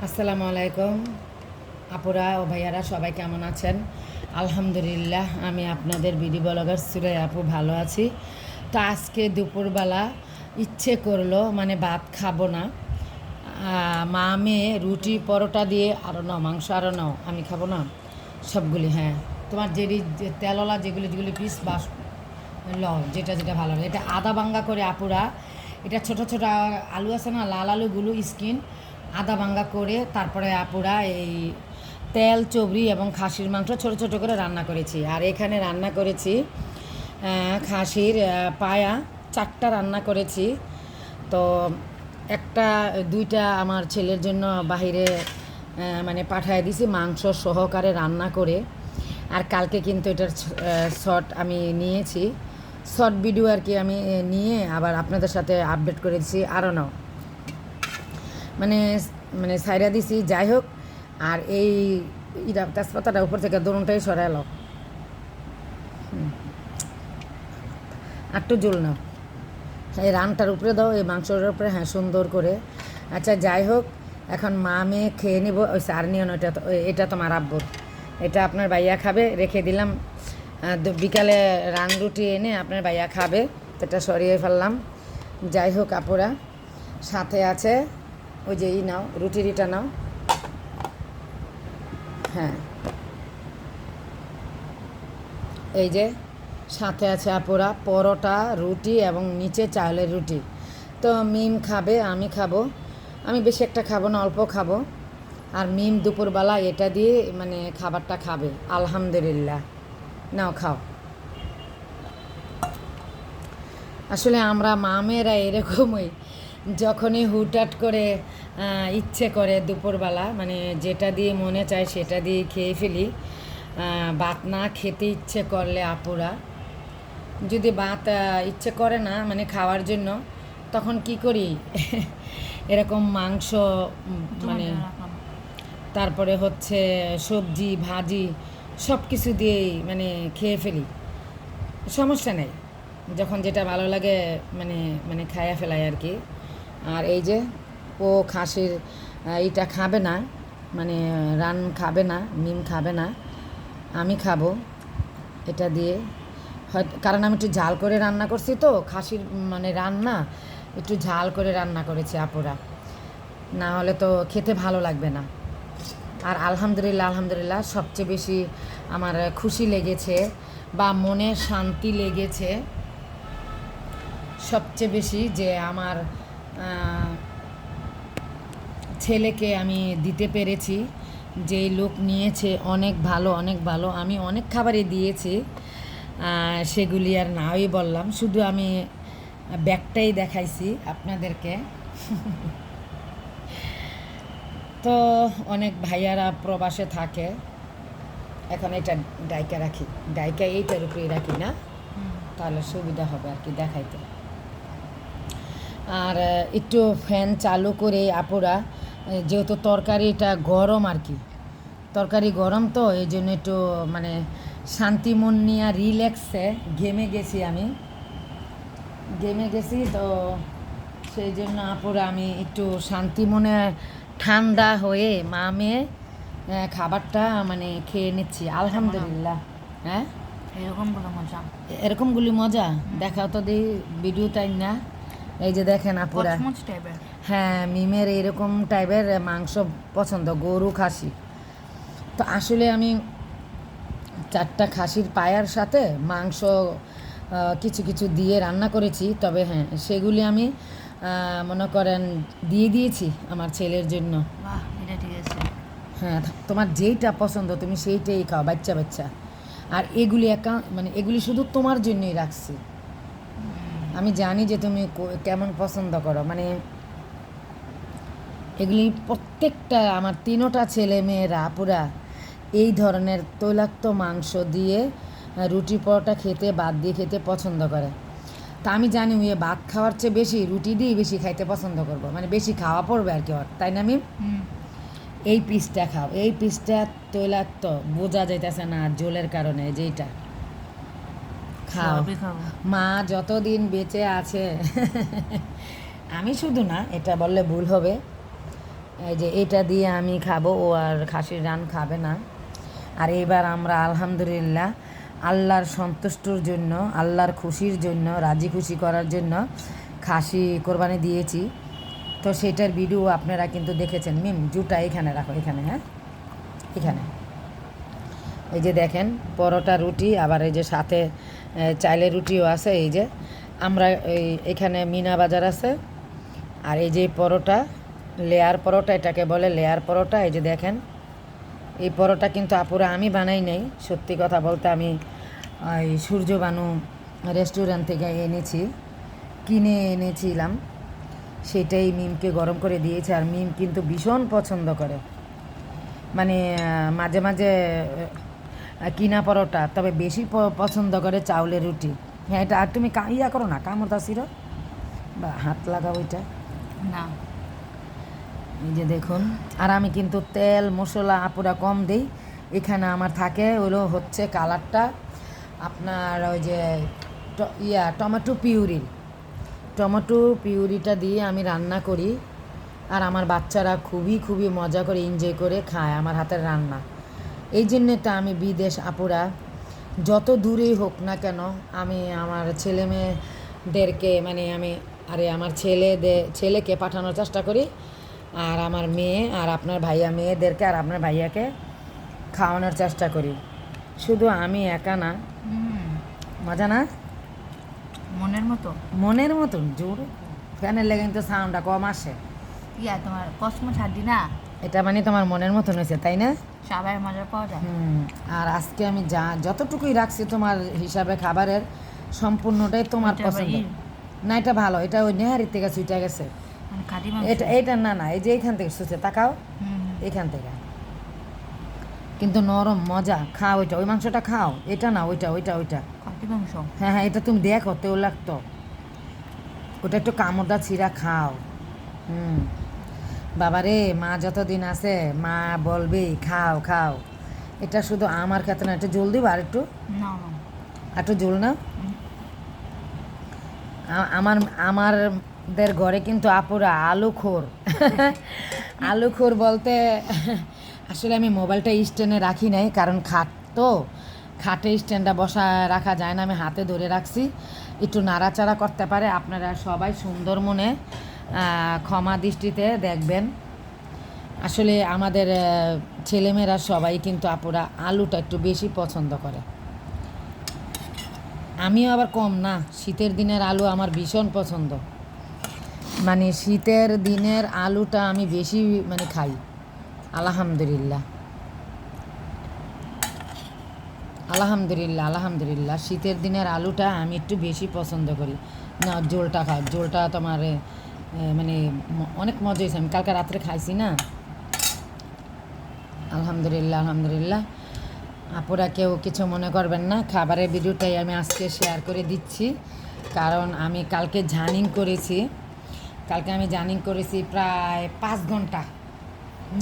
আসসালামু আলাইকুম আপুরা ও ভাইয়ারা, সবাই কেমন আছেন? আলহামদুলিল্লাহ, আমি আপনাদের বিডি ব্লগার সুরাই আপু ভালো আছি। তো আজকে দুপুরবেলা ইচ্ছে করলো, মানে ভাত খাবো না, মা মেয়ে রুটি পরোটা দিয়ে আরও নাও মাংস, আরও নাও, আমি খাবো না সবগুলি। হ্যাঁ, তোমার যে তেলওয়ালা যেগুলি যেগুলি পিস বা লও, যেটা যেটা ভালো লাগে। এটা আদা ভাঙ্গা করে আপুরা, এটা ছোট ছোট আলু আছে না, লাল আলুগুলো স্কিন আদা ভাঙ্গা করে তারপরে আপুরা এই তেল চবড়ি এবং খাসির মাংস ছোট ছোট করে রান্না করেছি। আর এখানে রান্না করেছি খাসির পায়া 4টা রান্না করেছি। তো একটা দুইটা আমার ছেলের জন্য বাহিরে মানে পাঠায় দিছি মাংস সহকারে রান্না করে। আর কালকে কিন্তু এটার শর্ট আমি নিয়েছি, শর্ট ভিডিও আর কি, আমি নিয়ে আবার আপনাদের সাথে আপডেট করে দিছি। আরও নাও মানে মানে সাইরা দিছি, যাই হোক। আর এই তেজপাতাটা উপর থেকে দোনোটাই সরালো, একটু জল নাও, এই রানটার উপরে দাও, এই মাংসটার উপরে, হ্যাঁ সুন্দর করে। আচ্ছা যাই হোক, এখন মা মেয়ে খেয়ে নিব। ওই সার নিও না, এটা তোমার আব্বুর, এটা আপনার ভাইয়া খাবে, রেখে দিলাম। বিকালে রান রুটি এনে আপনার ভাইয়া খাবে, এটা সরিয়ে ফেললাম। যাই হোক আপুরা, সাথে আছে ওই যে নাও, রুটিটা নাও। হ্যাঁ, এই যে সাথে আছে আপুরা পরোটা, রুটি এবং নিচে চালের রুটি। তো মিম খাবে, আমি খাবো, আমি বেশি একটা খাবো না, অল্প খাবো। আর মিম দুপুরবেলা এটা দিয়ে মানে খাবারটা খাবে। আলহামদুলিল্লাহ, নাও খাও। আসলে আমরা মা মেয়েরা এরকমই, যখনই হুটহাট করে ইচ্ছে করে দুপুরবেলা, মানে যেটা দিয়ে মনে চায় সেটা দিয়ে খেয়ে ফেলি। ভাত না খেতে ইচ্ছে করলে আপুরা, যদি ভাত ইচ্ছে করে না মানে খাওয়ার জন্য, তখন কি করি এরকম মাংস, মানে তারপরে হচ্ছে সবজি ভাজি সব কিছু দিয়েই মানে খেয়ে ফেলি, সমস্যা নেই। যখন যেটা ভালো লাগে মানে মানে খাইয়া ফেলাই আর কি। আর এই যে ও খাসির এটা খাবে না, মানে রান খাবে না, মিম খাবে না, আমি খাবো এটা দিয়ে। হয়তো কারণ আমি একটু ঝাল করে রান্না করছি, তো খাসির মানে রান্না একটু ঝাল করে রান্না করেছি আপুরা, না হলে তো খেতে ভালো লাগবে না। আর আলহামদুলিল্লাহ আলহামদুলিল্লাহ, সবচেয়ে বেশি আমার খুশি লেগেছে বা মনে শান্তি লেগেছে সবচেয়ে বেশি, যে আমার ছেলেকে আমি দিতে পেরেছি। যেই লোক নিয়েছে অনেক ভালো, অনেক ভালো। আমি অনেক খাবারই দিয়েছি, সেগুলি আর নাই বললাম, শুধু আমি ব্যাগটাই দেখাইছি আপনাদেরকে। তো অনেক ভাইয়ারা প্রবাসে থাকে, এখন এটা ডাইকা রাখি, ডাইকা এইটার উপরেই রাখি না, তাহলে সুবিধা হবে আর কি দেখাইতে। আর একটু ফ্যান চালু করে আপুরা, যেহেতু তরকারিটা গরম আর কি, তরকারি গরম, তো এই জন্য একটু মানে শান্তি মন নিয়ে রিল্যাক্সে ঘেমে গেছি, আমি ঘেমে গেছি। তো সেই জন্য আপুরা আমি একটু শান্তি মনে ঠান্ডা হয়ে মা মেয়ে খাবারটা মানে খেয়ে নিচ্ছি আলহামদুলিল্লাহ। হ্যাঁ, এরকমগুলি মজা দেখাও তো দিই ভিডিও, তাই না? এই যে দেখেন আপুরা, হ্যাঁ মিমের এরকম টাইপের মাংস পছন্দ, গরু খাসি। তো আসলে আমি 4টা খাসির পায়ার সাথে মাংস কিছু কিছু দিয়ে রান্না করেছি, তবে হ্যাঁ সেগুলি আমি মনে করেন দিয়ে দিয়েছি আমার ছেলের জন্য। এটা ঠিক আছে। হ্যাঁ, তোমার যেইটা পছন্দ তুমি সেইটাই খাও, বাচ্চা বাচ্চা। আর এগুলি মানে এগুলি শুধু তোমার জন্যই রাখছি, আমি জানি যে তুমি কেমন পছন্দ করো। মানে এগুলি প্রত্যেকটা আমার 3টা ছেলে মেয়েরা পুরা এই ধরনের তৈলাক্ত মাংস দিয়ে রুটি পরোটা খেতে, ভাত দিয়ে খেতে পছন্দ করে। তা আমি জানি ওই ভাত খাওয়ার চেয়ে বেশি রুটি দিয়েই বেশি খাইতে পছন্দ করবো, মানে বেশি খাওয়া পড়বে আর কি ওর, তাই না? আমি এই পিসটা খাও, এই পিসটা তৈলাক্ত বোঝা যাইতেছে না জলের কারণে, যেইটা খাও। মা যতদিন বেঁচে আছে আমি শুধু না, এটা বললে ভুল হবে, এই যে এটা দিয়ে আমি খাবো, ও আর খাসির রান খাবে না। আর এবার আমরা আলহামদুলিল্লাহ আল্লাহর সন্তুষ্টর জন্য, আল্লাহর খুশির জন্য, রাজি খুশি করার জন্য খাসি কোরবানি দিয়েছি। তো সেটার ভিডিও আপনারা কিন্তু দেখেছেন। মিম জুটা এখানে রাখো, এখানে, হ্যাঁ এখানে। এই যে দেখেন পরোটা রুটি, আবার এই যে সাথে চাইলের রুটিও আছে। এই যে আমরা এখানে মিনা বাজার আছে, আর এই যে পরোটা লেয়ার পরোটা, এটাকে বলে লেয়ার পরোটা। এই যে দেখেন এই পরোটা কিন্তু আপুরা আমি বানাই নাই, সত্যি কথা বলতে আমি ওই সূর্যবানু রেস্টুরেন্ট থেকে কিনে এনেছিলাম। সেটাই মিমকে গরম করে দিয়েছে। আর মিম কিন্তু ভীষণ পছন্দ করে, মানে মাঝে মাঝে কিনা পরোটা, তবে বেশি পছন্দ করে চাউলের রুটি। হ্যাঁ এটা আর তুমি ইয়া করো না, কামড় তাসির বা হাত লাগাও এটা না। এই যে দেখুন, আর আমি কিন্তু তেল মশলা আপুরা কম দিই। এখানে আমার থাকে হলো হচ্ছে কালারটা আপনার ওই যে টমেটো পিউরিটা দিয়ে আমি রান্না করি। আর আমার বাচ্চারা খুবই খুবই মজা করে এনজয় করে খায় আমার হাতের রান্না। এই জন্যটা আমি বিদেশ আপুরা যত দূরেই হোক না কেন, আমি আমার ছেলে মেয়েদেরকে মানে আমার ছেলেকে পাঠানোর চেষ্টা করি, আর আমার মেয়ে আর আপনার ভাইয়া মেয়েদেরকে আর আপনার ভাইয়াকে খাওয়ানোর চেষ্টা করি। শুধু আমি একা না, মজা না মনের মতন জোর ফ্যানের লেগে কিন্তু সাউন্ডটা কম আসে। তোমার কসমো ছাড়ি না, এটা মানে তোমার মনের মতন হয়েছে, তাই না? সবাই মজা পাওয়া যায়। আর আজকে আমি যতটুকুই রাখছি তোমার হিসাবে খাবারের, সম্পূর্ণটাই তোমার পছন্দ না। এটা ভালো, এটা ওই নেহারির থেকে ছুটে গেছে। এটা না এই যে এইখান থেকে সুচে তাকাও, এখান থেকে কিন্তু নরম মজা। খাও ওইটা, ওই মাংসটা খাও, এটা না ওইটা। হ্যাঁ এটা তুমি দেখো তেও লাগতো, ওটা একটু কামড়দা ছিঁড়া খাও। বাবারে মা যতদিন আছে মা বলবে খাও। এটা শুধু আমার ক্ষেত্রে না, একটু জল দিব আর একটু জল না। আমাদের ঘরে কিন্তু আপুরা আলুখোর বলতে আসলে আমি মোবাইলটা স্ট্যান্ডে রাখি নাই, কারণ খাটে স্ট্যান্ডটা বসা রাখা যায় না, আমি হাতে ধরে রাখছি, একটু নাড়াচাড়া করতে পারে। আপনারা সবাই সুন্দর মনে ক্ষমা দৃষ্টিতে দেখবেন। আসলে আমাদের ছেলেমেয়েরা সবাই কিন্তু আপুরা আলুটা একটু বেশি পছন্দ করে, আমিও আবার কম না। শীতের দিনের আলু আমার ভীষণ পছন্দ, মানে শীতের দিনের আলুটা আমি বেশি খাই। আলহামদুলিল্লাহ শীতের দিনের আলুটা আমি একটু বেশি পছন্দ করি। না জোলটা খাও, জোলটা তোমার অনেক মজা হয়েছে, আমি কালকে রাত্রে খাইছি না। আলহামদুলিল্লাহ আপুরা কেউ কিছু মনে করবেন না, খাবারের ভিডিওটাই আমি আজকে শেয়ার করে দিচ্ছি। কারণ আমি কালকে জার্নিং করেছি প্রায় 5 ঘন্টা,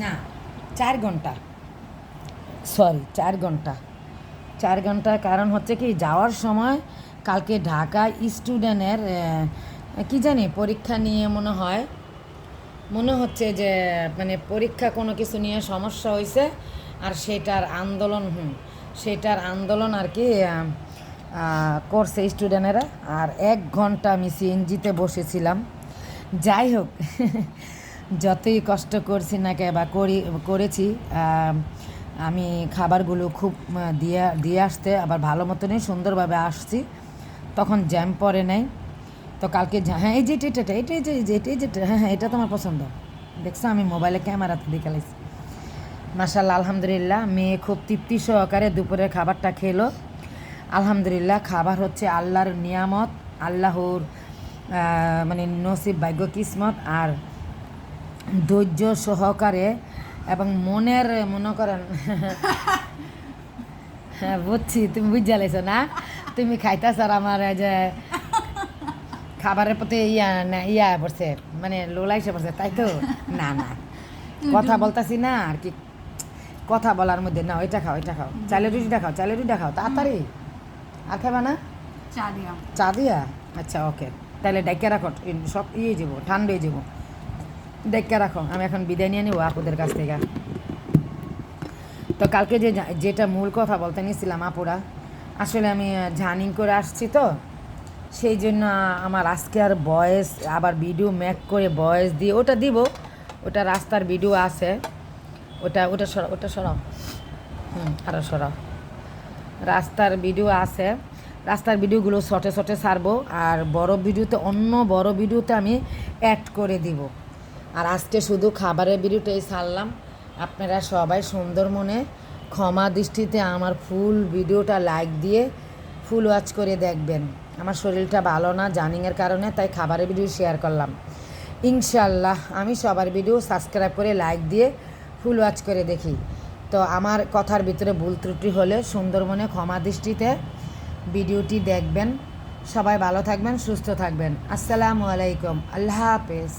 না 4 ঘন্টা, 4 ঘন্টা। কারণ হচ্ছে কি, যাওয়ার সময় কালকে ঢাকা স্টুডেন্টের কি জানি পরীক্ষা নিয়ে মনে হচ্ছে যে পরীক্ষা কোনো কিছু নিয়ে সমস্যা হয়েছে, আর সেটার আন্দোলন আর কি করছে স্টুডেন্টেরা। আর 1 ঘন্টা আমি সিএনজিতে বসেছিলাম। যাই হোক যতই কষ্ট করছি না বা করেছি, আমি খাবারগুলো খুব দিয়ে আসতে আবার ভালো মতনই সুন্দরভাবে আসছি, তখন জ্যাম পড়ে নাই। তো কালকে হ্যাঁ এই যেটা হ্যাঁ এটা তোমার পছন্দ, দেখছো আমি মোবাইলে ক্যামেরাতে দেখে লাইছি। মাশাআল্লাহ আলহামদুলিল্লাহ, মেয়ে খুব তৃপ্তি সহকারে দুপুরের খাবারটা খেলো। আলহামদুলিল্লাহ, খাবার হচ্ছে আল্লাহর নিয়ামত, আল্লাহর নসিব, ভাগ্য, কিসমত আর ধৈর্য সহকারে এবং মনে করেন হ্যাঁ বুঝছি, তুমি বুঝে লাইছো না, তুমি খাইতাছ আর আমার যে খাবারের প্রতি ইয়া পড়ছে, লোলাইসে পড়ছে, তাই তো না কথা বলতাছি না আর কি, কথা বলার মধ্যে না। ওইটা খাও চালের রুটিটা খাও তাড়াতাড়ি। আর খাবা না? চা দিয়া আচ্ছা ওকে, তাহলে ডাইকে রাখো, সব যাবো, ঠান্ডা হয়ে যাবো। দেখে রাখো, আমি এখন বিদায় নিয়ে নিব আপুদের কাছ থেকে। তো কালকে যেটা মূল কথা বলতে নিয়েছিলাম আপুরা, আসলে আমি জার্নিং করে আসছি তো, সেই জন্য আমার আজকে আর ভয়েস আবার ভিডিও মেক করে ভয়েস দিয়ে ওটা দিব, ওটা রাস্তার ভিডিও আছে, ওটা সরাও, আরও সরাও, রাস্তার ভিডিও আছে, রাস্তার ভিডিওগুলো শর্টে শর্টে ছাড়বো, আর অন্য বড় ভিডিওতে আমি অ্যাড করে দিব। আর আজকে শুধু খাবারের ভিডিওটাই ছাড়লাম। আপনারা সবাই সুন্দর মনে ক্ষমা দৃষ্টিতে আমার ফুল ভিডিওটা লাইক দিয়ে ফুল ওয়াচ করে দেখবেন। আমার শরীরটা ভালো না জার্নিংয়ের কারণে, তাই খাবারের ভিডিও শেয়ার করলাম। ইনশাল্লাহ আমি সবার ভিডিও সাবস্ক্রাইব করে লাইক দিয়ে ফুল ওয়াচ করে দেখি। তো আমার কথার ভিতরে ভুল ত্রুটি হলে সুন্দর মনে ক্ষমা দৃষ্টিতে ভিডিওটি দেখবেন। সবাই ভালো থাকবেন, সুস্থ থাকবেন। আসসালামু আলাইকুম, আল্লাহ হাফেজ।